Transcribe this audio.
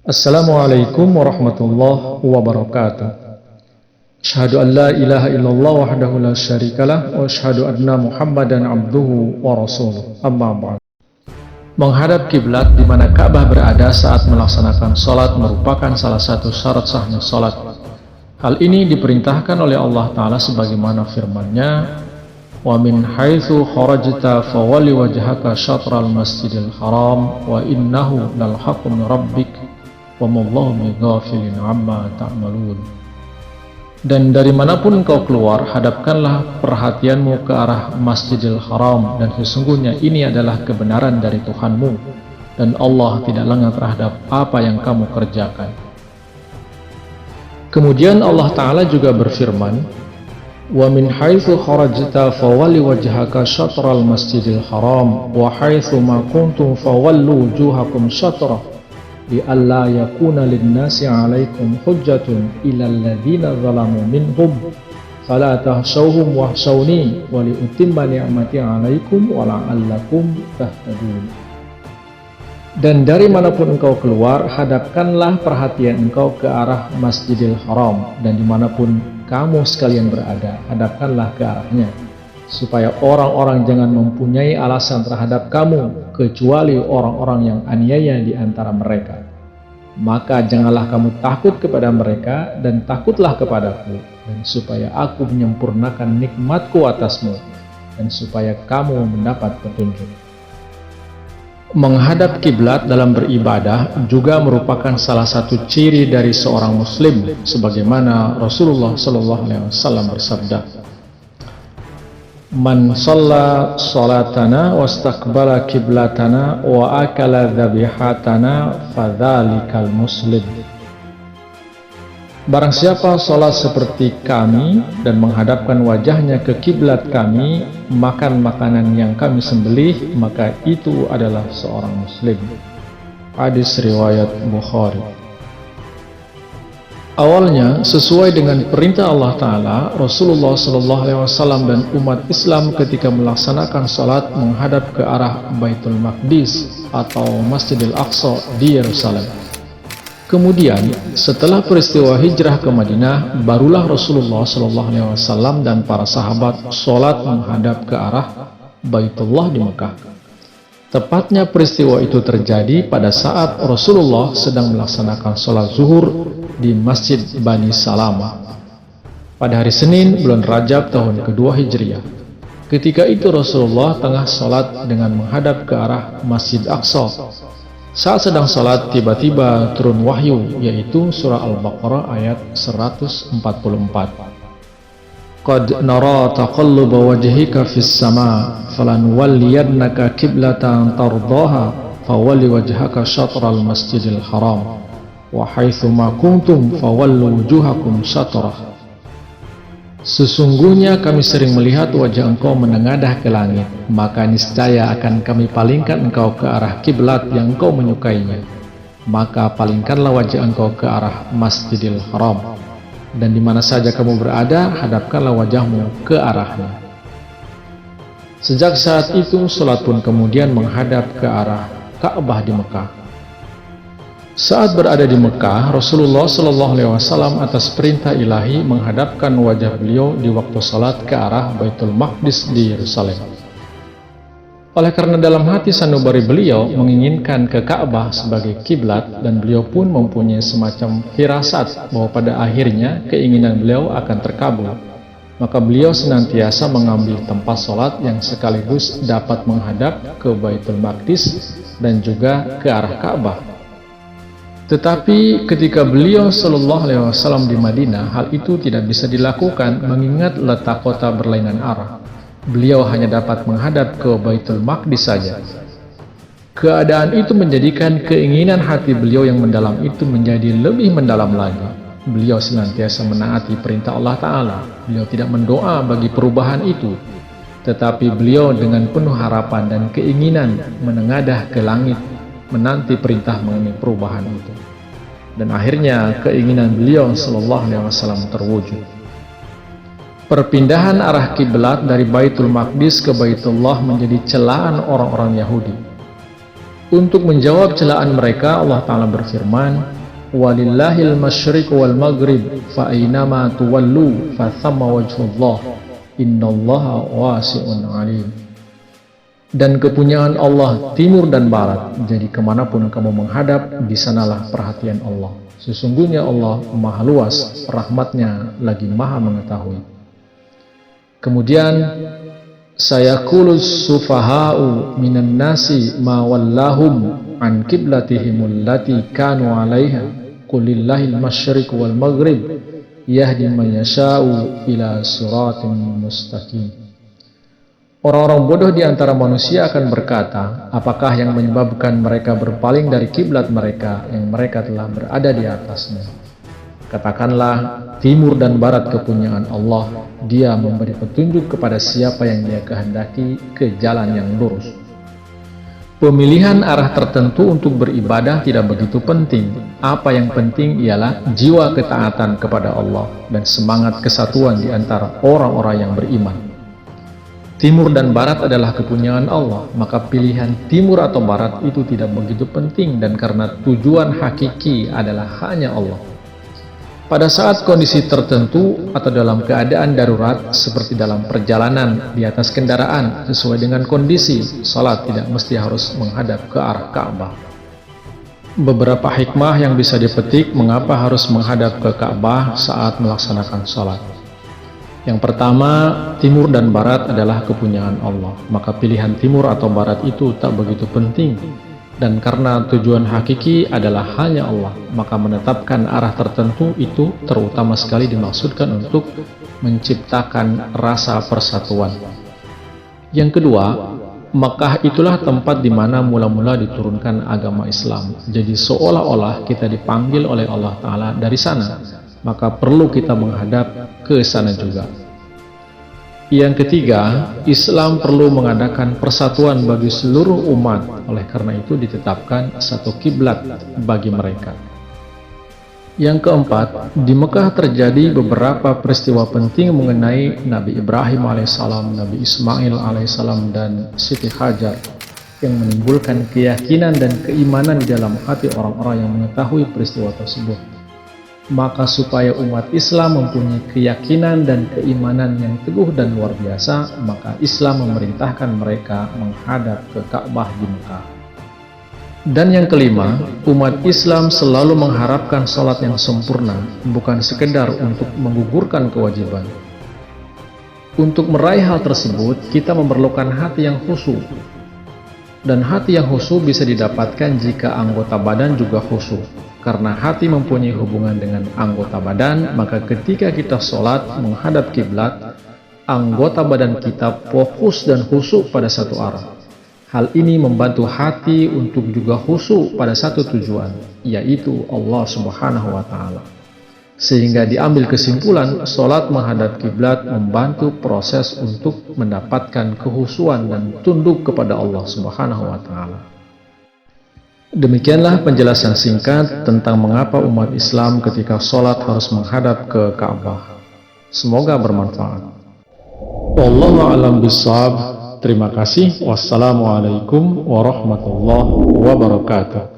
Assalamualaikum warahmatullahi wabarakatuh. Asyhadu an la ilaha illallah wahdahu la syarikalah wa asyhadu anna Muhammadan abduhu wa rasuluh. Amma ba'd. Menghadap kiblat di mana Ka'bah berada saat melaksanakan salat merupakan salah satu syarat sahnya salat. Hal ini diperintahkan oleh Allah Ta'ala sebagaimana firman-Nya, "Wa min haitsu kharajta fawalli wajhaka syatral masjidil haram wa innahu lal haqqu min rabbik wa mallahu bighafilin amma ta'malun." Dan dari manapun engkau keluar, hadapkanlah perhatianmu ke arah Masjidil Haram, dan sesungguhnya ini adalah kebenaran dari Tuhanmu, dan Allah tidak lengah terhadap apa yang kamu kerjakan. Kemudian Allah Ta'ala juga berfirman, "Wa min haitsu kharajta fawalli wajhaka syatral masjidil haram wa haitsu ma kuntum fawallu wujuhakum syatrah li'alla yakuna linnasi 'alaikum hujjatun ilal ladzina zalamu minhum fala tahshawhum wahshawni wa liutimma ni'mati 'alaikum wa la'allakum tahtadun." Dan dari manapun engkau keluar, hadapkanlah perhatian engkau ke arah Masjidil Haram, dan dimanapun kamu sekalian berada, hadapkanlah ke arahnya, supaya orang-orang jangan mempunyai alasan terhadap kamu, kecuali orang-orang yang aniaya di antara mereka. Maka janganlah kamu takut kepada mereka, dan takutlah kepadaku, dan supaya aku menyempurnakan nikmatku atasmu, dan supaya kamu mendapat petunjuk. Menghadap kiblat dalam beribadah juga merupakan salah satu ciri dari seorang muslim, sebagaimana Rasulullah SAW bersabda, "Man shalla salatana wastaqbala kiblatana wa akala dhabihatana fadzalikal muslim." Barang siapa sholat seperti kami dan menghadapkan wajahnya ke kiblat kami, makan makanan yang kami sembelih, maka itu adalah seorang muslim. Hadis riwayat Bukhari. Awalnya, sesuai dengan perintah Allah Ta'ala, Rasulullah SAW dan umat Islam ketika melaksanakan salat menghadap ke arah Baitul Maqdis atau Masjidil Aqsa di Yerusalem. Kemudian, setelah peristiwa hijrah ke Madinah, barulah Rasulullah SAW dan para sahabat sholat menghadap ke arah Baitullah di Mekah. Tepatnya peristiwa itu terjadi pada saat Rasulullah sedang melaksanakan sholat zuhur di Masjid Bani Salamah pada hari Senin bulan Rajab tahun kedua Hijriah. Ketika itu Rasulullah tengah sholat dengan menghadap ke arah Masjid Aqsa. Saat sedang salat, tiba-tiba turun wahyu, yaitu surah Al-Baqarah ayat 144. "Qad nara taqalluba wajhika fis sama, falanuwalliyannaka qiblatan tardaha, fawalli wajhaka syatral masjidil haram, wa haitsu ma kuntum fawallu wujuhakum syatrah." Sesungguhnya kami sering melihat wajah engkau menengadah ke langit, maka niscaya akan kami palingkan engkau ke arah kiblat yang engkau menyukainya. Maka palingkanlah wajah engkau ke arah Masjidil Haram, dan di mana saja kamu berada, hadapkanlah wajahmu ke arahnya. Sejak saat itu, salat pun kemudian menghadap ke arah Ka'bah di Mekah. Saat berada di Mekah, Rasulullah SAW atas perintah ilahi menghadapkan wajah beliau di waktu salat ke arah Baitul Maqdis di Yerusalem. Oleh karena dalam hati sanubari beliau menginginkan ke Ka'bah sebagai kiblat, dan beliau pun mempunyai semacam firasat bahwa pada akhirnya keinginan beliau akan terkabul, maka beliau senantiasa mengambil tempat salat yang sekaligus dapat menghadap ke Baitul Maqdis dan juga ke arah Ka'bah. Tetapi ketika beliau SAW di Madinah, hal itu tidak bisa dilakukan mengingat letak kota berlainan arah. Beliau hanya dapat menghadap ke Baitul Maqdis saja. Keadaan itu menjadikan keinginan hati beliau yang mendalam itu menjadi lebih mendalam lagi. Beliau senantiasa menaati perintah Allah Ta'ala. Beliau tidak mendoa bagi perubahan itu, tetapi beliau dengan penuh harapan dan keinginan menengadah ke langit menanti perintah mengenai perubahan itu. Dan akhirnya keinginan beliau SAW terwujud. Perpindahan arah kiblat dari Baitul Maqdis ke Baitullah menjadi celaan orang-orang Yahudi. Untuk menjawab celaan mereka, Allah Ta'ala berfirman, walillahil masyriq wal maghrib fa aynama tuwallu fa thamma wajhullah innallaha wasi'un alim. Dan kepunyaan Allah timur dan barat, jadi kemanapun kamu menghadap, di sanalah perhatian Allah. Sesungguhnya Allah maha luas, rahmatnya lagi maha mengetahui. Kemudian, sayaqulus sufaha'u minan nasi ma wallahum an qiblatihimul lati kanu 'alaiha qulillahil masyriq wal maghrib yahdi man yasha'u ila siratin mustaqim. Orang-orang bodoh di antara manusia akan berkata, apakah yang menyebabkan mereka berpaling dari kiblat mereka yang mereka telah berada di atasnya? Katakanlah, timur dan barat kepunyaan Allah. Dia memberi petunjuk kepada siapa yang Dia kehendaki ke jalan yang lurus. Pemilihan arah tertentu untuk beribadah tidak begitu penting. Apa yang penting ialah jiwa ketaatan kepada Allah dan semangat kesatuan di antara orang-orang yang beriman. Timur dan barat adalah kepunyaan Allah, maka pilihan timur atau barat itu tidak begitu penting, dan karena tujuan hakiki adalah hanya Allah. Pada saat kondisi tertentu atau dalam keadaan darurat seperti dalam perjalanan di atas kendaraan, sesuai dengan kondisi, salat tidak mesti harus menghadap ke arah Ka'bah. Beberapa hikmah yang bisa dipetik mengapa harus menghadap ke Ka'bah saat melaksanakan salat. Yang pertama, timur dan barat adalah kepunyaan Allah, maka pilihan timur atau barat itu tak begitu penting. Dan karena tujuan hakiki adalah hanya Allah, maka menetapkan arah tertentu itu terutama sekali dimaksudkan untuk menciptakan rasa persatuan. Yang kedua, Makkah itulah tempat di mana mula-mula diturunkan agama Islam. Jadi seolah-olah kita dipanggil oleh Allah Ta'ala dari sana, maka perlu kita menghadap ke sana juga. Yang ketiga, Islam perlu mengadakan persatuan bagi seluruh umat, oleh karena itu ditetapkan satu kiblat bagi mereka. Yang keempat, di Mekah terjadi beberapa peristiwa penting mengenai Nabi Ibrahim alaihissalam, Nabi Ismail alaihissalam, dan Siti Hajar, yang menimbulkan keyakinan dan keimanan di dalam hati orang-orang yang mengetahui peristiwa tersebut. Maka supaya umat Islam mempunyai keyakinan dan keimanan yang teguh dan luar biasa, maka Islam memerintahkan mereka menghadap ke Ka'bah di Mekah. Dan yang kelima, umat Islam selalu mengharapkan salat yang sempurna, bukan sekedar untuk menggugurkan kewajiban. Untuk meraih hal tersebut, kita memerlukan hati yang khusyuk. Dan hati yang khusyuk bisa didapatkan jika anggota badan juga khusyuk. Karena hati mempunyai hubungan dengan anggota badan, maka ketika kita sholat menghadap kiblat, anggota badan kita fokus dan khusyuk pada satu arah. Hal ini membantu hati untuk juga khusyuk pada satu tujuan, yaitu Allah Subhanahu wa Ta'ala. Sehingga diambil kesimpulan, sholat menghadap kiblat membantu proses untuk mendapatkan kekhusyuan dan tunduk kepada Allah Subhanahu wa Ta'ala. Demikianlah penjelasan singkat tentang mengapa umat Islam ketika sholat harus menghadap ke Ka'bah. Semoga bermanfaat. Wallahu a'lam bishawab. Terima kasih. Wassalamualaikum warahmatullahi wabarakatuh.